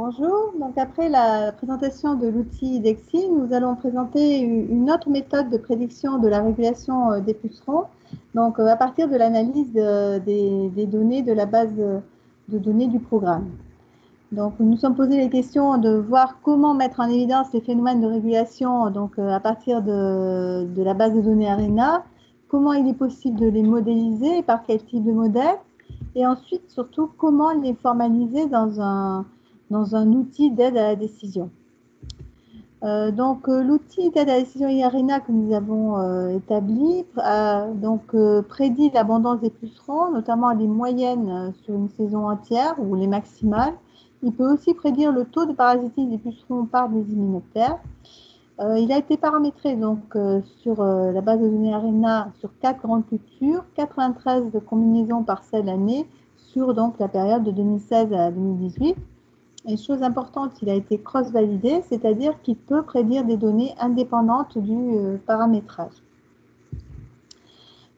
Bonjour, donc après la présentation de l'outil DEXI, nous allons présenter une autre méthode de prédiction de la régulation des pucerons, donc à partir de l'analyse des données de la base de données du programme. Donc nous nous sommes posé les questions de voir comment mettre en évidence les phénomènes de régulation donc, à partir de la base de données ARENA, comment il est possible de les modéliser et par quel type de modèle, et ensuite surtout comment les formaliser dans un outil d'aide à la décision. L'outil d'aide à la décision IARENA que nous avons établi prédit l'abondance des pucerons, notamment les moyennes sur une saison entière ou les maximales. Il peut aussi prédire le taux de parasitisme des pucerons par des hyménoptères. Il a été paramétré sur la base de données ARENA sur 4 grandes cultures, 93 combinaisons parcelles année sur donc, la période de 2016 à 2018. Et chose importante, il a été cross-validé, c'est-à-dire qu'il peut prédire des données indépendantes du paramétrage.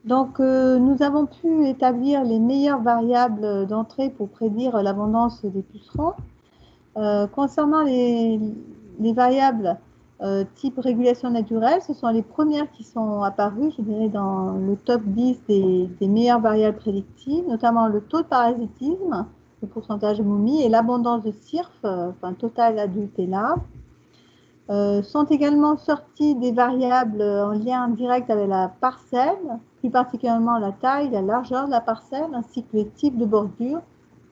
Donc, nous avons pu établir les meilleures variables d'entrée pour prédire l'abondance des pucerons. Concernant les variables type régulation naturelle, ce sont les premières qui sont apparues, je dirais, dans le top 10 des meilleures variables prédictives, notamment le taux de parasitisme, le pourcentage de momies et l'abondance de CIRF, enfin total adulte et larve. Sont également sorties des variables en lien direct avec la parcelle, plus particulièrement la taille, la largeur de la parcelle, ainsi que les types de bordures,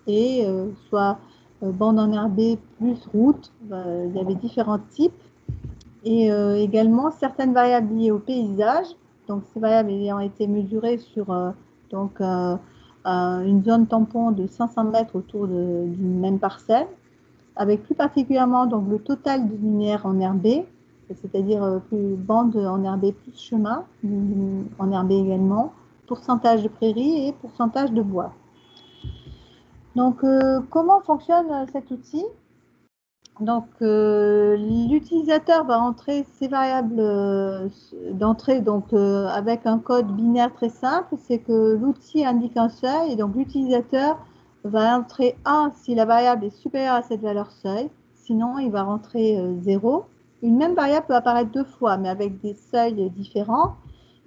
et soit bande enherbée plus route, il y avait différents types, et également certaines variables liées au paysage, donc ces variables ayant été mesurées sur une zone tampon de 500 mètres autour d'une même parcelle, avec plus particulièrement donc, le total de linéaires enherbés, c'est-à-dire plus bande enherbée plus chemin, enherbé également, pourcentage de prairies et pourcentage de bois. Donc, comment fonctionne cet outil? Donc, l'utilisateur va entrer ses variables d'entrée avec un code binaire très simple, c'est que l'outil indique un seuil et donc l'utilisateur va entrer 1 si la variable est supérieure à cette valeur seuil, sinon il va rentrer 0. Une même variable peut apparaître 2 fois, mais avec des seuils différents.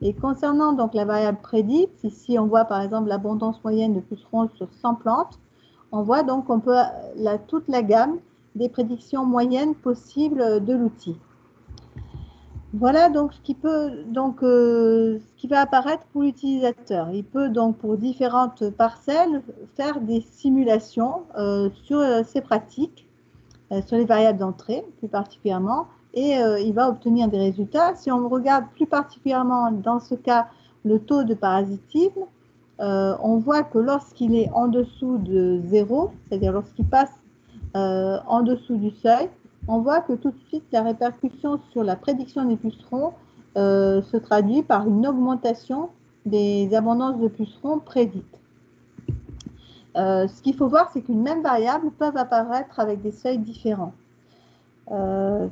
Et concernant donc la variable prédite, ici on voit par exemple l'abondance moyenne de pucerons sur 100 plantes, on voit donc qu'on peut toute la gamme des prédictions moyennes possibles de l'outil. Voilà donc ce qui va apparaître pour l'utilisateur. Il peut donc pour différentes parcelles faire des simulations sur ces pratiques, sur les variables d'entrée plus particulièrement, et il va obtenir des résultats. Si on regarde plus particulièrement dans ce cas le taux de parasitisme, on voit que lorsqu'il est en dessous de 0, c'est-à-dire lorsqu'il passe en dessous du seuil, on voit que tout de suite la répercussion sur la prédiction des pucerons se traduit par une augmentation des abondances de pucerons prédites. Ce qu'il faut voir, c'est qu'une même variable peut apparaître avec des seuils différents.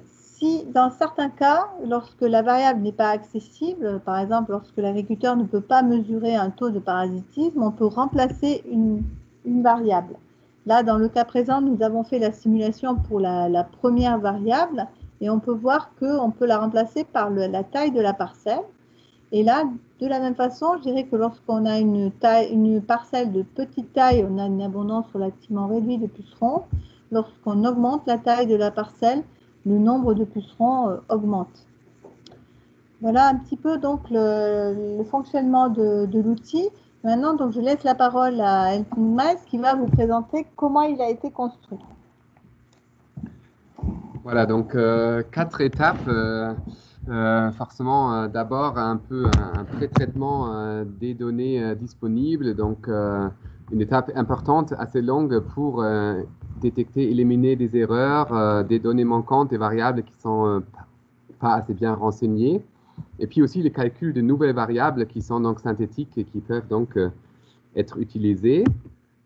Si dans certains cas, lorsque la variable n'est pas accessible, par exemple lorsque l'agriculteur ne peut pas mesurer un taux de parasitisme, on peut remplacer une variable. Là, dans le cas présent, nous avons fait la simulation pour la première variable et on peut voir qu'on peut la remplacer par la taille de la parcelle. Et là, de la même façon, je dirais que lorsqu'on a une parcelle de petite taille, on a une abondance relativement réduite de pucerons. Lorsqu'on augmente la taille de la parcelle, le nombre de pucerons augmente. Voilà un petit peu donc le fonctionnement de l'outil. Maintenant, donc, je laisse la parole à Elton Miles qui va vous présenter comment il a été construit. Voilà, donc 4 étapes. Forcément, d'abord un peu un pré-traitement des données disponibles. Donc, une étape importante, assez longue pour détecter, éliminer des erreurs, des données manquantes, des variables qui sont pas assez bien renseignées. Et puis aussi les calculs de nouvelles variables qui sont donc synthétiques et qui peuvent donc être utilisées.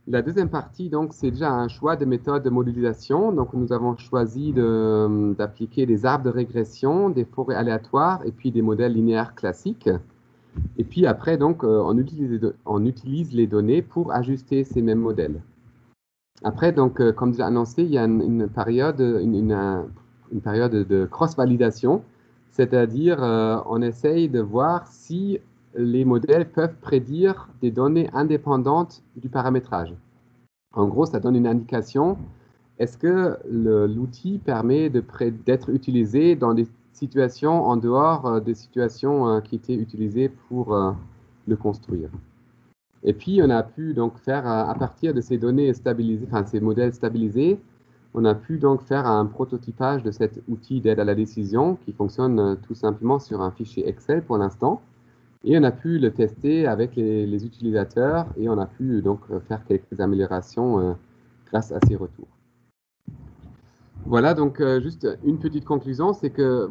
La deuxième partie, donc, c'est déjà un choix de méthode de modélisation. Donc, nous avons choisi d'appliquer des arbres de régression, des forêts aléatoires et puis des modèles linéaires classiques. Et puis après, donc, on utilise les données pour ajuster ces mêmes modèles. Après, donc, comme déjà annoncé, il y a une période de cross-validation, c'est-à-dire on essaye de voir si les modèles peuvent prédire des données indépendantes du paramétrage. En gros, ça donne une indication. Est-ce que l'outil permet d'être utilisé dans des situations en dehors des situations qui étaient utilisées pour le construire? Et puis, on a pu donc faire, à partir de ces données stabilisées, enfin ces modèles stabilisés, on a pu donc faire un prototypage de cet outil d'aide à la décision qui fonctionne tout simplement sur un fichier Excel pour l'instant. Et on a pu le tester avec les utilisateurs et on a pu donc faire quelques améliorations grâce à ces retours. Voilà, donc juste une petite conclusion, c'est que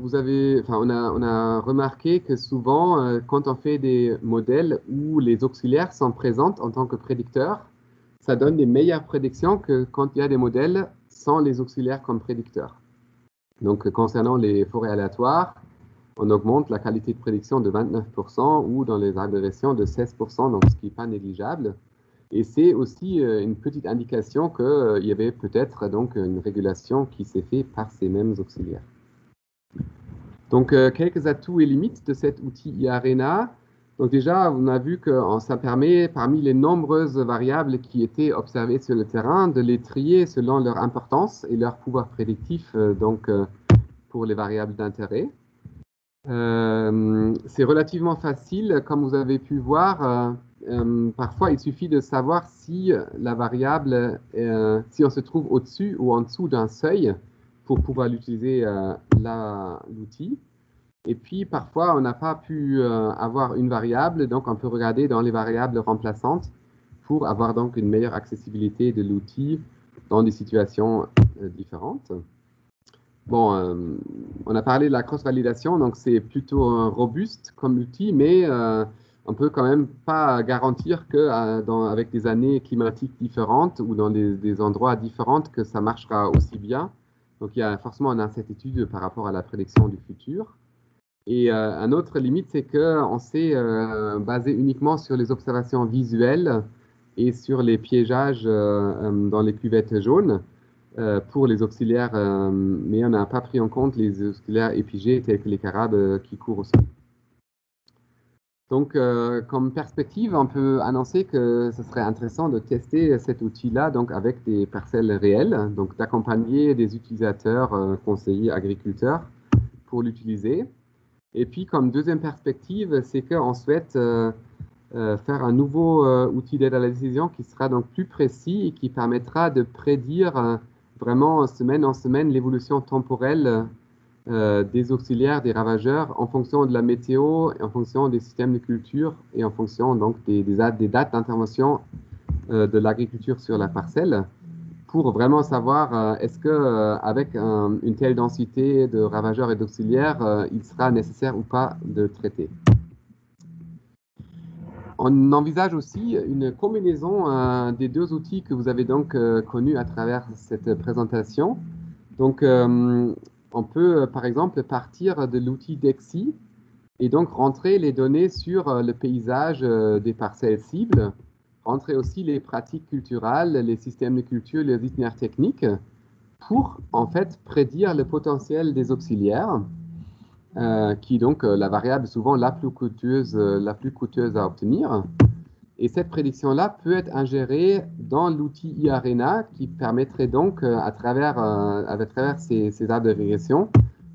on a remarqué que souvent, quand on fait des modèles où les auxiliaires sont présents en tant que prédicteurs, ça donne des meilleures prédictions que quand il y a des modèles sans les auxiliaires comme prédicteurs. Donc, concernant les forêts aléatoires, on augmente la qualité de prédiction de 29% ou dans les régressions de 16%, donc ce qui n'est pas négligeable. Et c'est aussi une petite indication qu'il y avait peut-être donc une régulation qui s'est faite par ces mêmes auxiliaires. Donc, quelques atouts et limites de cet outil IARENA. Donc déjà, on a vu que ça permet, parmi les nombreuses variables qui étaient observées sur le terrain, de les trier selon leur importance et leur pouvoir prédictif pour les variables d'intérêt. C'est relativement facile, comme vous avez pu voir. Parfois, il suffit de savoir si la variable, si on se trouve au-dessus ou en dessous d'un seuil pour pouvoir utiliser l'outil. Et puis, parfois, on n'a pas pu avoir une variable, donc on peut regarder dans les variables remplaçantes pour avoir donc une meilleure accessibilité de l'outil dans des situations différentes. Bon, on a parlé de la cross-validation, donc c'est plutôt robuste comme outil, mais on peut quand même pas garantir que avec des années climatiques différentes ou dans des endroits différents que ça marchera aussi bien. Donc il y a forcément une incertitude par rapport à la prédiction du futur. Et un autre limite, c'est qu'on s'est basé uniquement sur les observations visuelles et sur les piégeages dans les cuvettes jaunes pour les auxiliaires, mais on n'a pas pris en compte les auxiliaires épigés tels que les carabes qui courent aussi. Donc, comme perspective, on peut annoncer que ce serait intéressant de tester cet outil-là donc avec des parcelles réelles, donc d'accompagner des utilisateurs, conseillers, agriculteurs pour l'utiliser. Et puis, comme deuxième perspective, c'est qu'on souhaite faire un nouveau outil d'aide à la décision qui sera donc plus précis et qui permettra de prédire vraiment semaine en semaine l'évolution temporelle des auxiliaires, des ravageurs en fonction de la météo, en fonction des systèmes de culture et en fonction donc des dates d'intervention de l'agriculture sur la parcelle pour vraiment savoir est-ce que avec une telle densité de ravageurs et d'auxiliaires, il sera nécessaire ou pas de traiter. On envisage aussi une combinaison des deux outils que vous avez donc connus à travers cette présentation. Donc, on peut par exemple partir de l'outil DEXI et donc rentrer les données sur le paysage des parcelles cibles, rentrer aussi les pratiques culturales, les systèmes de culture, les itinéraires techniques pour en fait prédire le potentiel des auxiliaires. Qui est donc la variable souvent la plus coûteuse à obtenir. Et cette prédiction-là peut être ingérée dans l'outil IARENA qui permettrait donc, à travers ces arbres de régression,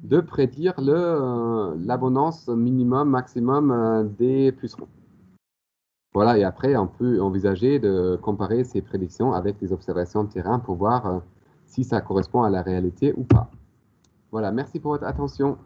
de prédire l'abondance minimum, maximum des pucerons. Voilà, et après, on peut envisager de comparer ces prédictions avec les observations de terrain pour voir si ça correspond à la réalité ou pas. Voilà, merci pour votre attention.